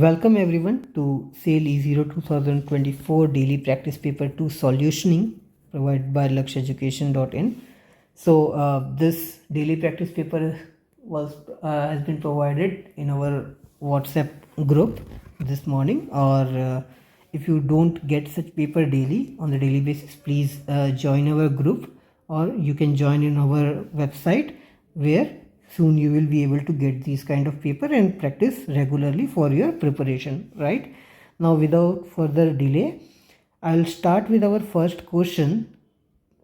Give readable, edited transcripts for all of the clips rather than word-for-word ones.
Welcome everyone to SAIL E0 2024 Daily Practice Paper 2 Solutioning provided by LakshEducation.in. So this daily practice paper has been provided in our WhatsApp group this morning. Or if you don't get such paper daily on the daily basis, please join our group, or you can join in our website, where soon you will be able to get these kind of paper and practice regularly for your preparation. Right now, without further delay, I'll start with our first question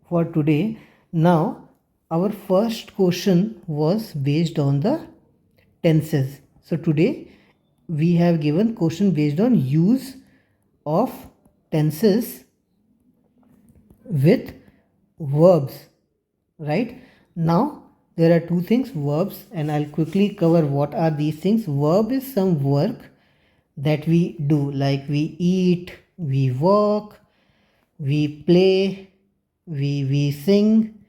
for today. Now, our first question was based on the tenses. So today we have given question based on use of tenses with verbs. Right now, there are two things, verbs, and I'll quickly cover what are these things. Verb is some work that we do, like we eat, we walk, we play, we sing,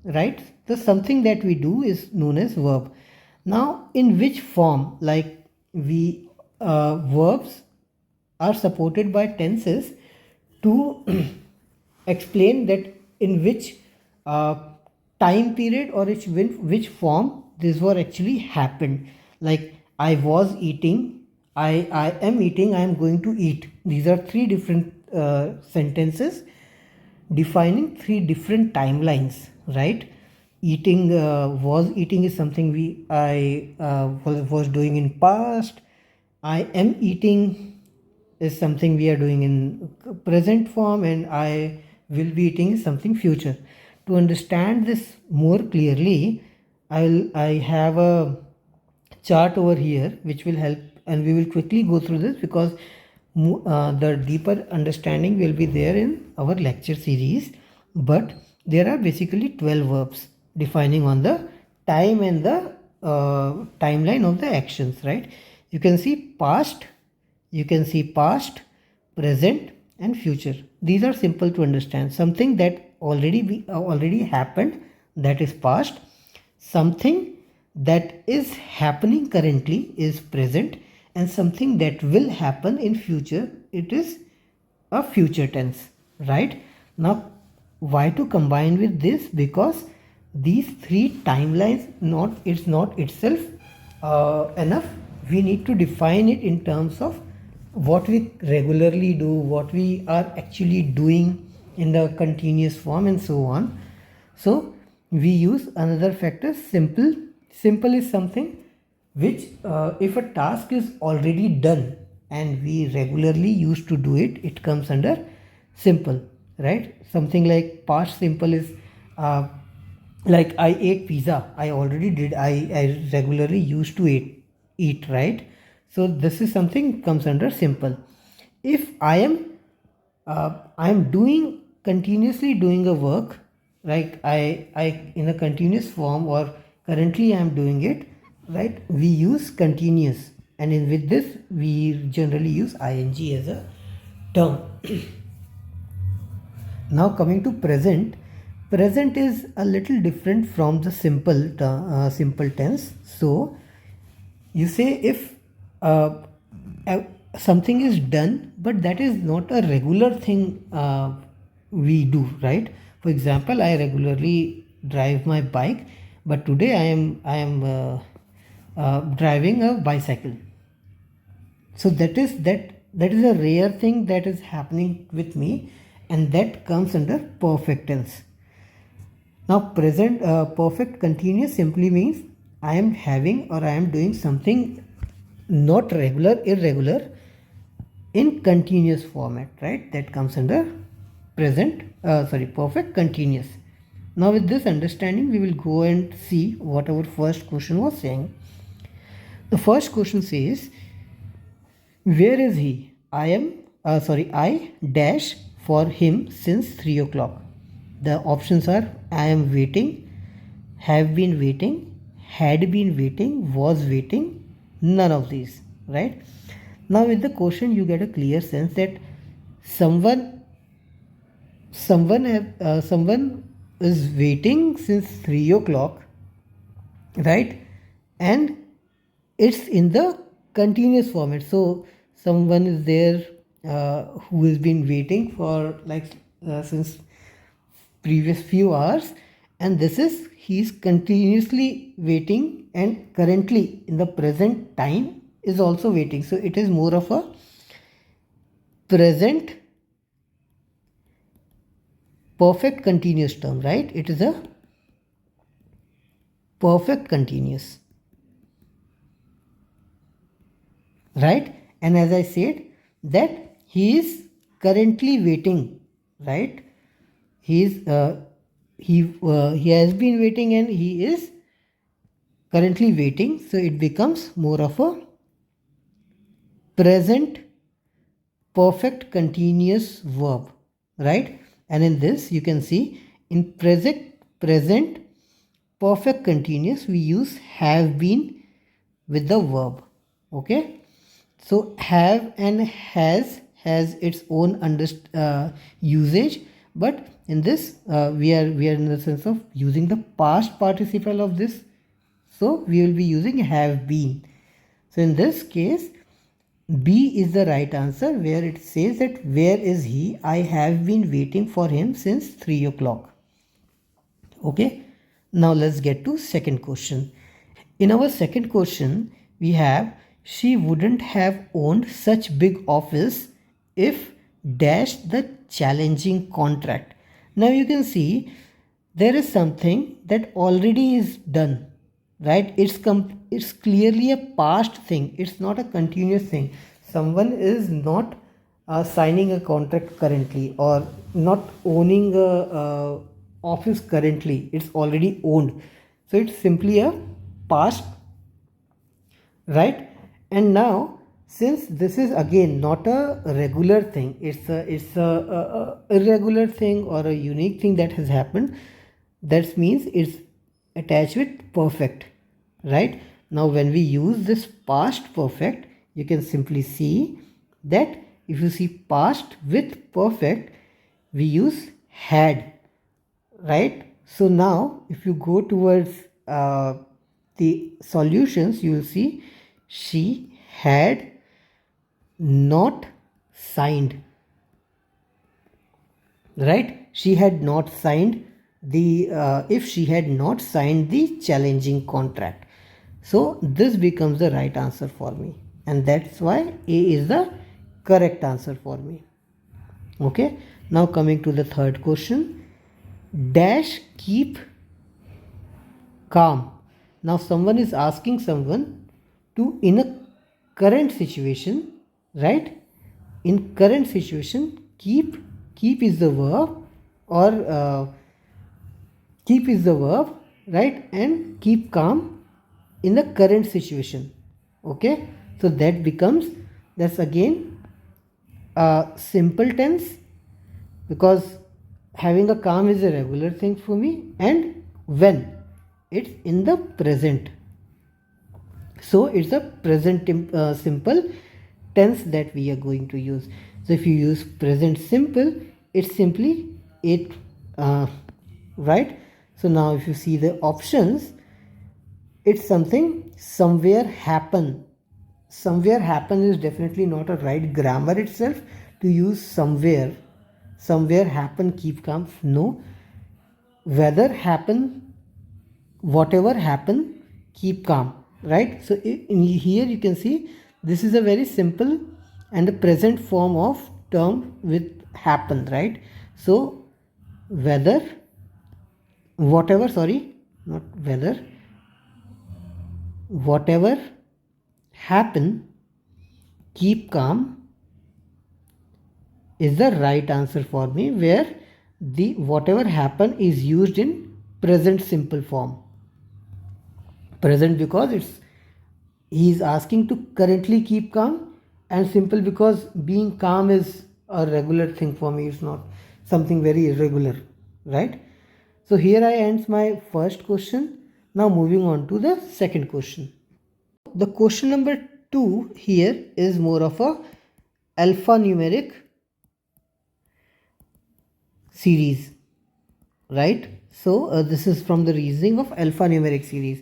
right? So something that we do is known as verb. Now, in which form? Like we verbs are supported by tenses to explain that in which time period or which form this war actually happened. Like I was eating, I am eating, I am going to eat. These are three different sentences defining three different timelines, right? Eating, was eating is something I was doing in past. I am eating is something we are doing in present form, and I will be eating is something future. To understand this more clearly, I have a chart over here which will help, and we will quickly go through this because the deeper understanding will be there in our lecture series. But there are basically 12 verbs defining on the time and the timeline of the actions, right? You can see past, present, and future. These are simple to understand. Something that already happened, that is past. Something that is happening currently is present, and something that will happen in future, it is a future tense. Right now, why to combine with this? Because these three timelines, it's not itself enough. We need to define it in terms of what we regularly do, what we are actually doing in the continuous form, and so on. So we use another factor, simple. Simple is something which if a task is already done and we regularly used to do it, it comes under simple, right? Something like past simple is like I ate pizza. I already did. I regularly used to eat, right? So this is something comes under simple. If I am doing continuously doing a work, like I in a continuous form, or currently I am doing it, right? We use continuous, and with this we generally use ing as a term. Now coming to present, present is a little different from the simple tense. So you say if something is done, but that is not a regular thing we do, right? For example, I regularly drive my bike, but today I am driving a bicycle. So that is a rare thing that is happening with me, and that comes under perfect tense. Now present perfect continuous simply means I am having or I am doing something not regular, irregular, in continuous format, right? That comes under perfect continuous. Now with this understanding, we will go and see what our first question was saying. The first question says, where is he? I dash for him since 3 o'clock. The options are I am waiting, have been waiting, had been waiting, was waiting, none of these, right? Now with the question you get a clear sense that someone is waiting since 3 o'clock, right? And it's in the continuous format. So someone is there who has been waiting for since previous few hours, and this is he's continuously waiting and currently in the present time is also waiting. So it is more of a present perfect continuous term, right? It is a perfect continuous, right? And as I said that he is currently waiting, right? He is he has been waiting and he is currently waiting, so it becomes more of a present perfect continuous verb, right? And in this you can see in present perfect continuous we use have been with the verb. Okay, so have and has its own usage, but in this we are in the sense of using the past participle of this, so we will be using have been. So in this case B is the right answer, where it says that where is he? I have been waiting for him since 3 o'clock. Okay, now let's get to second question. In our second question, we have she wouldn't have owned such big office if dash the challenging contract. Now you can see there is something that already is done, right? It's clearly a past thing. It's not a continuous thing. Someone is not signing a contract currently or not owning a office currently. It's already owned, so it's simply a past, right? And now since this is again not a regular thing, it's a irregular thing or a unique thing that has happened, that means it's attached with perfect, right? Now when we use this past perfect, you can simply see that if you see past with perfect, we use had, right? So now if you go towards the solutions, you will see she had not signed, right? She had not signed the if she had not signed the challenging contract. So this becomes the right answer for me, and that's why A is the correct answer for me. Okay, now coming to the third question, dash keep calm. Now someone is asking someone to, in a current situation, right? In current situation, keep is the verb, or keep is the verb, right? And keep calm in the current situation. Okay, so that becomes, that's again a simple tense, because having a calm is a regular thing for me, and when it's in the present, so it's a present simple tense that we are going to use. So if you use present simple, it's simply it, right? So now if you see the options, it's something somewhere happen. Somewhere happen is definitely not a right grammar itself to use somewhere. Somewhere happen keep calm, no. Whether happen, whatever happen, keep calm, right? So in here you can see this is a very simple and a present form of term with happen, right? So whether, whatever, sorry, not whether, whatever happen, keep calm is the right answer for me, where the whatever happen is used in present simple form. Present because it's he is asking to currently keep calm, and simple because being calm is a regular thing for me, it's not something very irregular, right? So here I ends my first question. Now moving on to the second question. The question number 2 here is more of a alphanumeric series, right? So this is from the reasoning of alphanumeric series,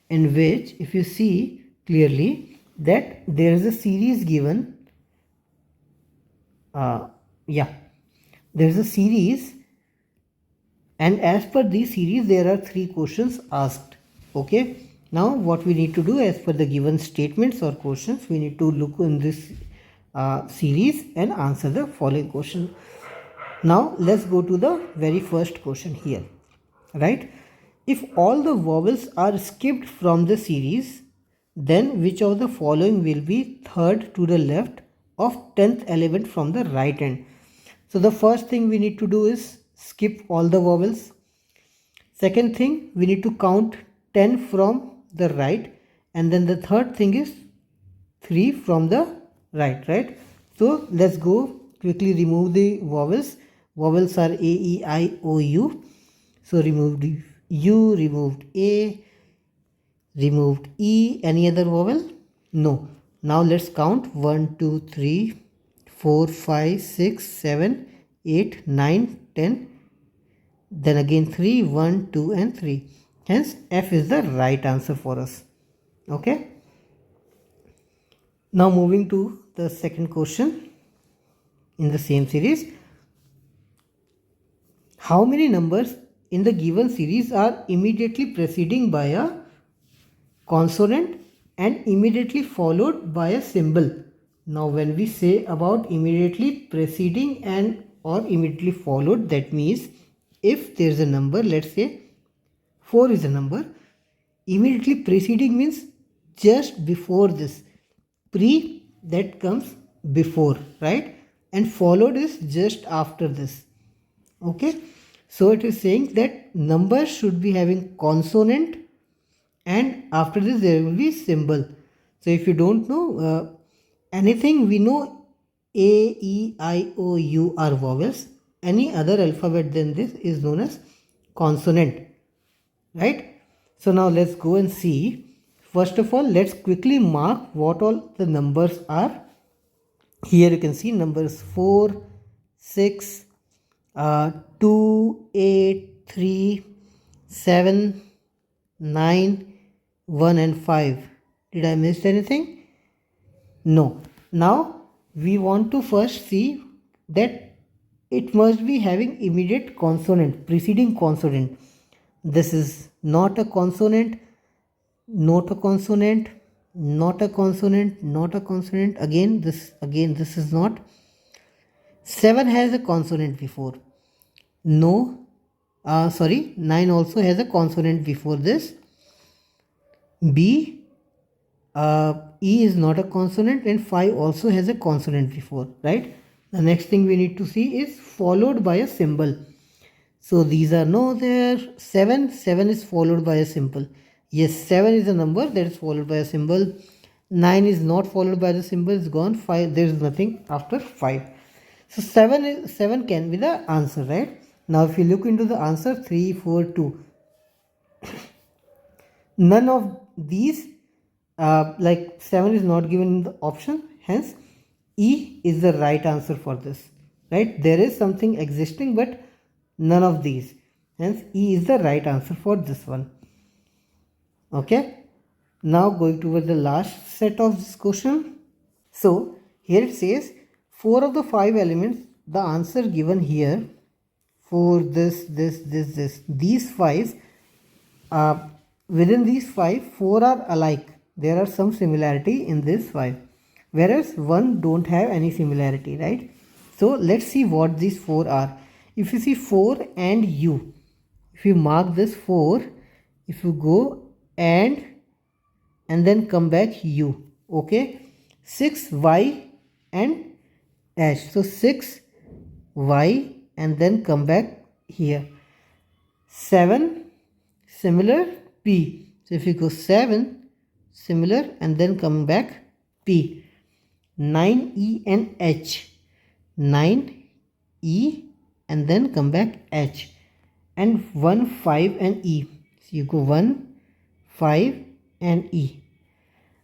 in which if you see clearly, that there is a series given. Yeah, there is a series, and as per this series there are 3 questions asked. Okay, now what we need to do, as per the given statements or questions, we need to look in this series and answer the following question. Now let's go to the very first question here, right? If all the vowels are skipped from the series, then which of the following will be third to the left of 10th element from the right hand? So the first thing we need to do is skip all the vowels. Second thing, we need to count 10 from the right, and then the third thing is 3 from the right? So let's go quickly remove the vowels. Vowels are A, E, I, O, U. So removed U, removed A, removed E. Any other vowel? No. Now let's count 1, 2, 3, 4, 5, 6, 7, 8, 9, 10. Then again 3, 1, 2 and 3. Hence F is the right answer for us. Okay. Now moving to the second question in the same series. How many numbers in the given series are immediately preceding by a consonant and immediately followed by a symbol? Now when we say about immediately preceding and or immediately followed, that means if there is a number, let's say 4 is a number, immediately preceding means just before this. Pre, that comes before, right? And followed is just after this. Okay, so it is saying that numbers should be having consonant, and after this there will be symbol. So if you don't know anything, we know A, E, I, O, U are vowels. Any other alphabet than this is known as consonant, right? So now let's go and see. First of all, let's quickly mark what all the numbers are. Here you can see numbers 4, 6, 2, 8, 3, 7, 9, 1 and 5. Did I miss anything? No. Now we want to first see that it must be having immediate consonant, preceding consonant. This is not a consonant, not a consonant, not a consonant, not a consonant. Again this is not. 7 has a consonant before. No, sorry, 9 also has a consonant before this. B, E is not a consonant, and 5 also has a consonant before, right? The next thing we need to see is followed by a symbol. So these are no there. 7 is followed by a symbol. Yes, 7 is a number that is followed by a symbol. 9 is not followed by the symbol, it's gone. 5, there is nothing after 5. So 7 can be the answer, right? Now if you look into the answer 3, 4, 2, none of these, like 7 is not given in the option, hence E is the right answer for this, right? There is something existing but none of these, hence E is the right answer for this one. Okay, now going toward the last set of this question. So here it says 4 of the 5 elements, the answer given here for this, these 5, within these 5, 4 are alike. There are some similarity in this 5, whereas 1 don't have any similarity, right? So let's see what these 4 are. If you see 4 and U, if you mark this 4, if you go and then come back U, okay, 6 Y and H. So 6 Y and then come back here. 7 similar P. So if you go 7 similar and then come back P. 9 E and H. 9 E and then come back H. And 1 5 and E. So you go 1 5 and E.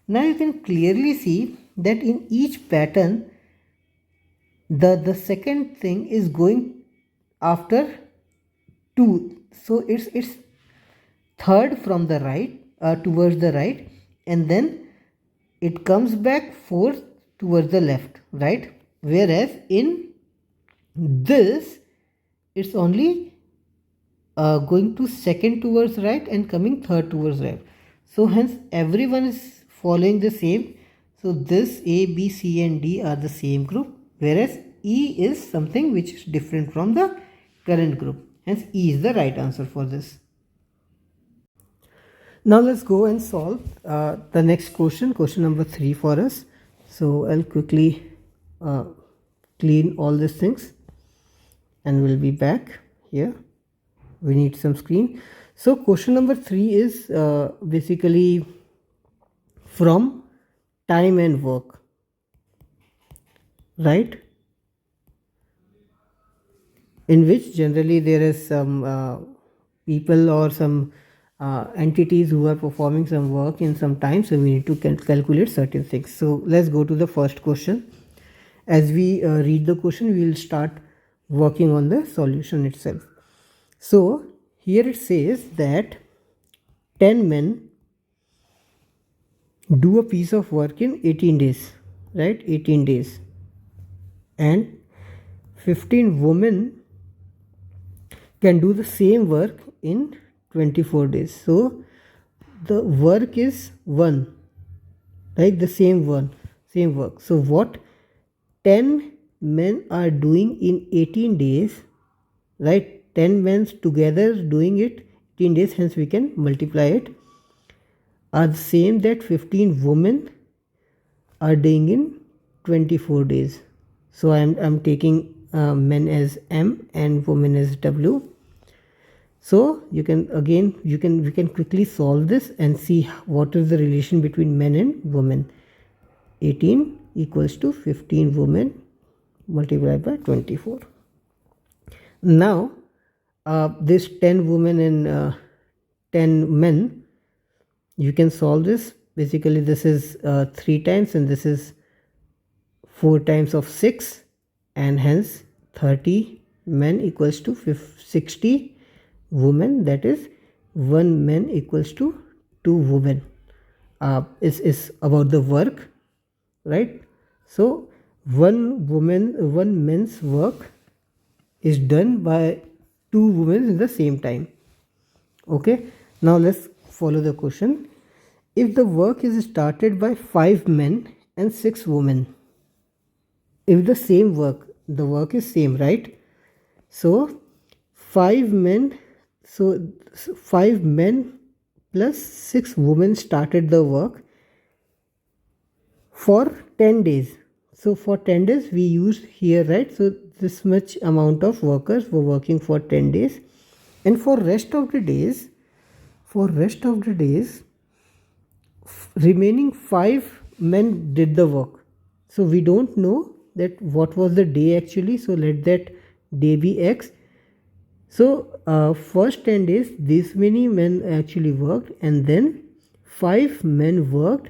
Now you can clearly see that in each pattern the second thing is going after 2. So it's third from the right, towards the right, and then it comes back 4 towards the left, right? Whereas in this, it's only going to second towards right and coming third towards right. So hence everyone is following the same. So this A, B, C and D are the same group, whereas E is something which is different from the current group. Hence E is the right answer for this. Now let's go and solve the next question number 3 for us. So I'll quickly clean all these things and we'll be back here. We need some screen. So question number 3 is basically from time and work, right? In which generally there is some people or some entities who are performing some work in some time, so we need to calculate certain things. So let's go to the first question. As we read the question, we will start working on the solution itself. So here it says that 10 men do a piece of work in 18 days, right? 18 days. And 15 women can do the same work in 24 days. So the work is one, right? The same work. So what 10 men are doing in 18 days, right? 10 men together doing it 18 days, hence we can multiply it, are the same that 15 women are doing in 24 days. So I'm taking men as M and women as W. So we can quickly solve this and see what is the relation between men and women. 18 equals to 15 women multiplied by 24. Now this 10 women and 10 men, you can solve this. Basically this is 3 times and this is 4 times of 6, and hence 30 men equals to 60 women, that is 1 man equals to 2 women. Is about the work, right? So 1 man's work is done by 2 women in the same time. Okay, now let's follow the question. If the work is started by 5 men and 6 women, if the same work, the work is same, right? So 5 men plus 6 women started the work for 10 days. So for 10 days we used here, right? So this much amount of workers were working for 10 days, and for rest of the days remaining 5 men did the work. So we don't know that what was the day actually, so let that day be X. So first 10 days this many men actually worked, and then 5 men worked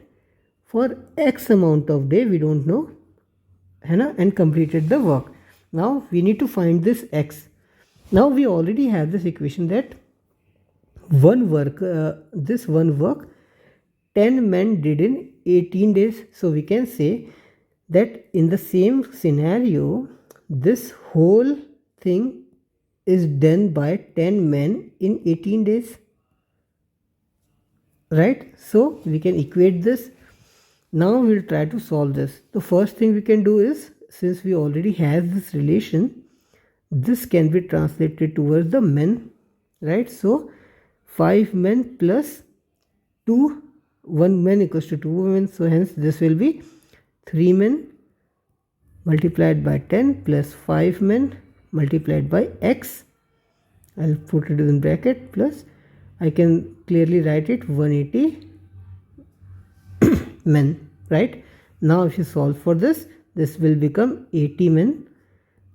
for X amount of day, we don't know, and completed the work. Now we need to find this X. Now we already have this equation that this one work 10 men did in 18 days. So we can say that in the same scenario, this whole thing is done by 10 men in 18 days, right? So we can equate this. Now we'll try to solve this. The first thing we can do is, since we already have this relation, this can be translated towards the men, right? So 5 men plus 1 man equals to 2 women. So hence this will be 3 men multiplied by 10 plus 5 men multiplied by X. I'll put it in bracket, plus I can clearly write it 180 men, right? Now if you solve for this, this will become 80 men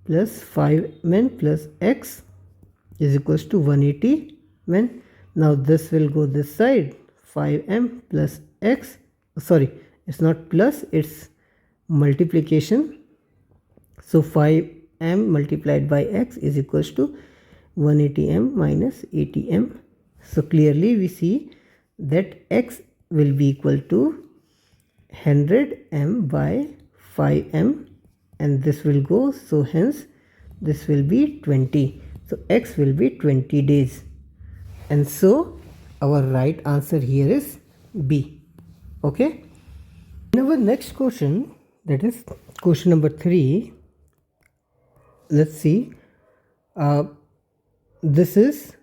plus 5 men plus X is equals to 180 men. Now this will go this side, 5m plus X, sorry, it's not plus, it's multiplication. So 5m multiplied by X is equals to 180m minus 80m. So clearly we see that X will be equal to, 100 m by 5 m, and this will go, so hence this will be 20. So x will be 20 days, and so our right answer here is B. Okay. In our next question, that is question number 3, let's see. This is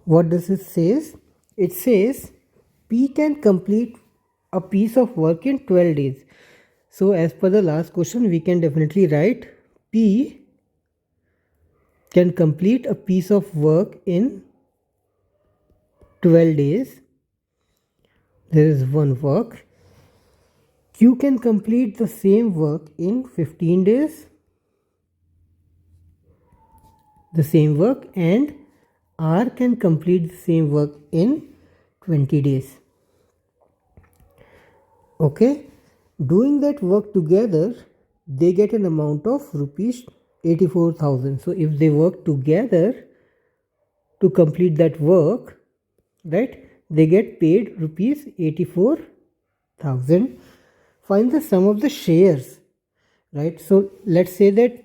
what does it says. It says P can complete a piece of work in 12 days. So as per the last question, we can definitely write P can complete a piece of work in 12 days. There is one work. Q can complete the same work in 15 days. The same work, and R can complete the same work in 20 days. Okay, doing that work together, they get an amount of rupees 84,000. So if they work together to complete that work, right, they get paid rupees 84,000. Find the sum of the shares, right? So let's say that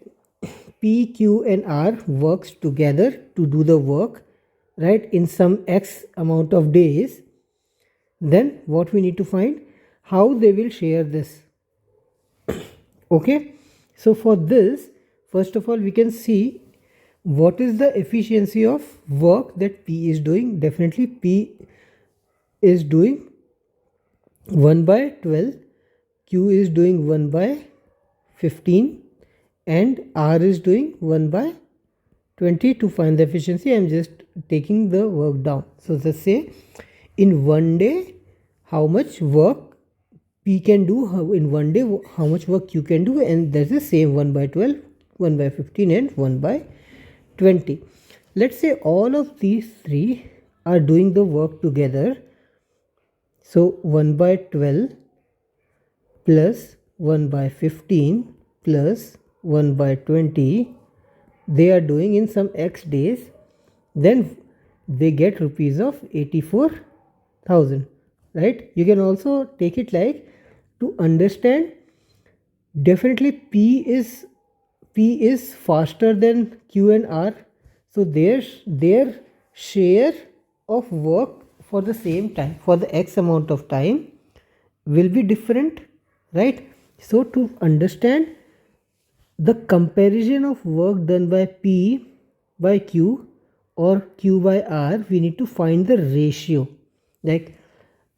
P, Q and R works together to do the work, right, in some X amount of days. Then what we need to find, how they will share this. Okay, so for this, first of all, we can see what is the efficiency of work that P is doing. Definitely P is doing 1 by 12, Q is doing 1 by 15, and R is doing 1 by 20. To find the efficiency, I am just taking the work down. So let's say in one day how much work P can do, in one day how much work Q can do, and that's the same 1 by 12, 1 by 15 and 1 by 20. Let's say all of these three are doing the work together. So 1 by 12 plus 1 by 15 plus 1 by 20, they are doing in some X days. Then they get rupees of 84,000, right? You can also take it like, to understand, definitely P is faster than Q and R, so their share of work for the same time, for the X amount of time, will be different, right? So to understand the comparison of work done by P by Q or Q by R, we need to find the ratio. Like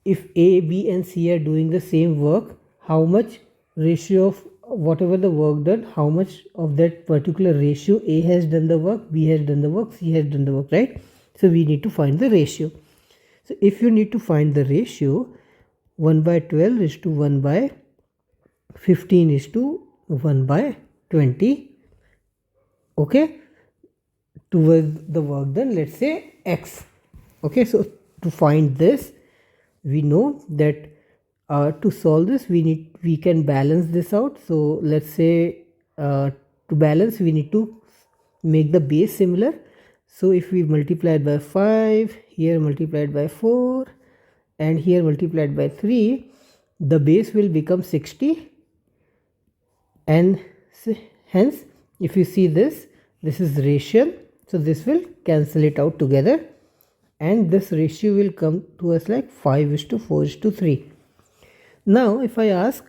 if A, B and C are doing the same work, how much ratio of whatever the work done, how much of that particular ratio A has done the work, B has done the work, C has done the work, right? So we need to find the ratio. So if you need to find the ratio, 1 by 12 is to 1 by 15 is to 1 by 20, okay, towards the work done, let's say X. Okay, so to find this, we know that to solve this, we can balance this out. So let's say to balance, we need to make the base similar. So if we multiply it by 5, here multiplied by 4 and here multiplied by 3, the base will become 60, and hence if you see this is ratio, so this will cancel it out together, and this ratio will come to us like 5:4:3. Now if I ask,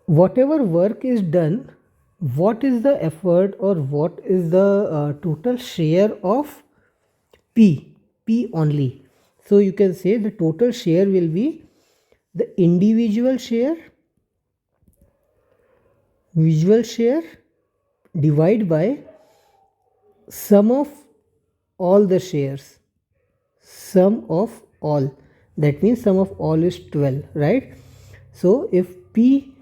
whatever work is done, what is the effort or what is the total share of P only? So you can say the total share will be the individual share, visual share, divide by sum of all the shares, sum of all, that means sum of all is 12, right? So if P,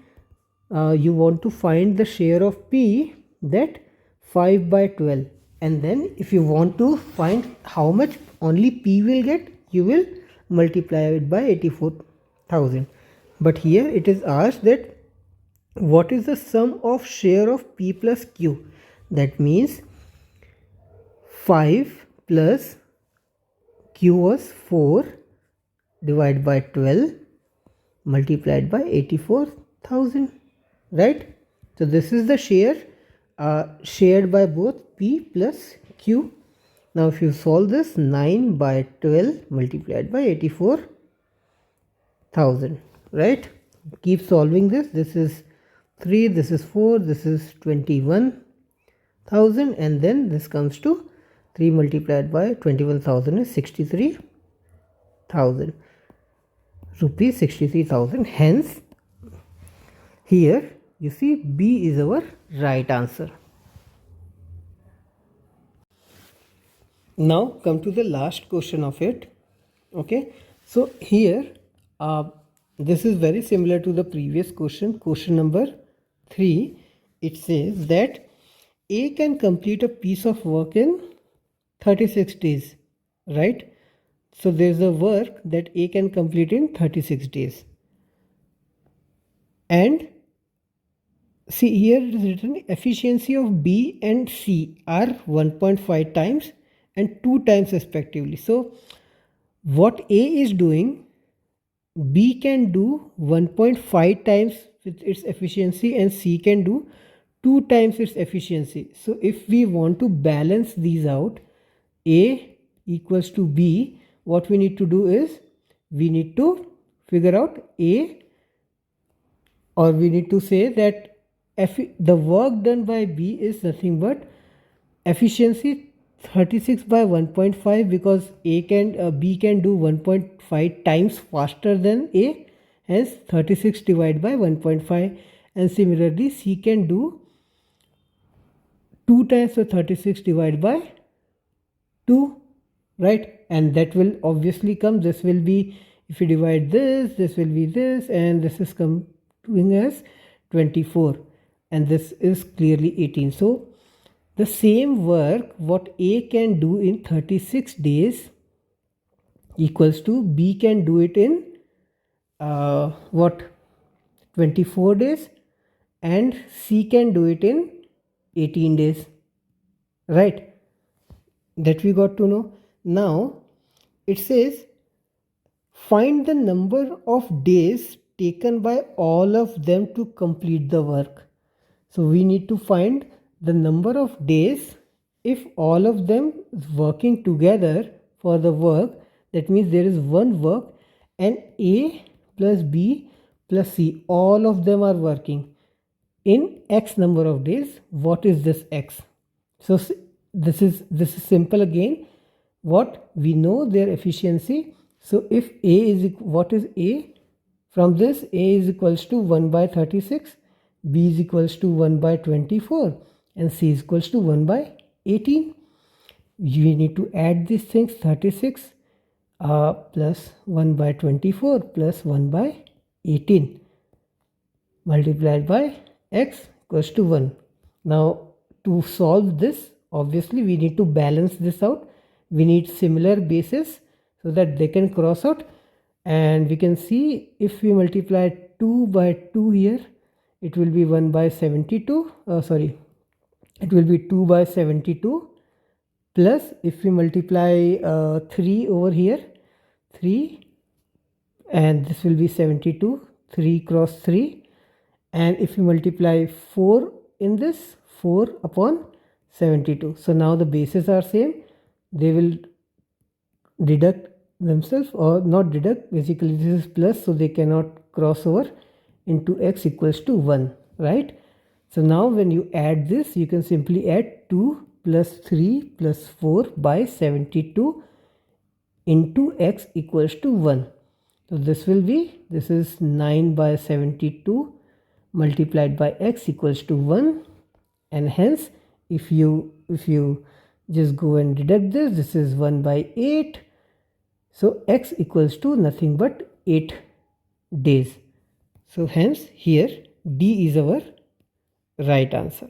you want to find the share of P, that 5 by 12, and then if you want to find how much only P will get, you will multiply it by 84,000. But here it is asked that what is the sum of share of P plus Q? That means 5 plus Q was 4 divided by 12 multiplied by 84,000, right? So this is the share shared by both P plus Q. Now if you solve this, 9 by 12 multiplied by 84,000, right? Keep solving this. This is 3, this is 4, this is 21,000, and then this comes to 3 multiplied by 21,000 is 63,000 rupees, 63,000. Hence here you see B is our right answer. Now come to the last question of it. Okay, so here this is very similar to the previous question, question number 3. It says that A can complete a piece of work in 36 days, right? So there's a work that A can complete in 36 days. And see, here it is written efficiency of B and C are 1.5 times and 2 times respectively. So what A is doing, B can do 1.5 times with its efficiency and C can do 2 times its efficiency. So if we want to balance these out, A equals to B, what we need to do is we need to figure out A, or we need to say that the work done by B is nothing but efficiency 36 by 1.5, because B can do 1.5 times faster than A, hence 36 divided by 1.5, and similarly C can do 2 times the 36 divided by 2, right? And that will obviously come, this will be, if you divide this will be this, and this is coming as 24, and this is clearly 18. So the same work what A can do in 36 days equals to B can do it in 24 days, and C can do it in 18 days, right? That we got to know. Now it says find the number of days taken by all of them to complete the work. So we need to find the number of days if all of them is working together for the work. That means there is one work and A plus B plus C, all of them are working in X number of days. What is this X? So this is simple again. What we know their efficiency. So if A is, what is A? From this, A is equals to 1 by 36, B is equals to 1 by 24, and C is equals to 1 by 18. We need to add these things, 36 plus 1 by 24 plus 1 by 18 multiplied by X equals to 1. Now to solve this, obviously we need to balance this out. We need similar bases so that they can cross out, and we can see if we multiply 2 by 2 here, it will be 1 by 72, it will be 2 by 72, plus if we multiply 3 over here, 3, and this will be 72, 3 cross 3, and if we multiply 4 in this, 4 upon 72. So now the bases are same, they will deduct themselves, or not deduct, basically this is plus, so they cannot cross over into X equals to 1, right? So now when you add this, you can simply add 2 plus 3 plus 4 by 72 into X equals to 1. So this will be, this is 9 by 72 multiplied by X equals to 1, and hence if you just go and deduct this is 1 by 8. So X equals to nothing but 8 days. So hence here D is our right answer,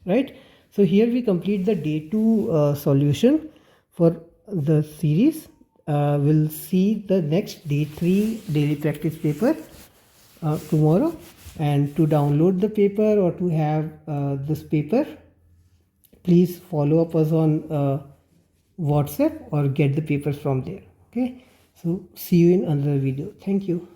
right? So here we complete the day 2 solution for the series. We'll see the next day 3 daily practice paper tomorrow, and to download the paper or to have this paper, please follow up us on WhatsApp or get the papers from there. Okay, so see you in another video. Thank you.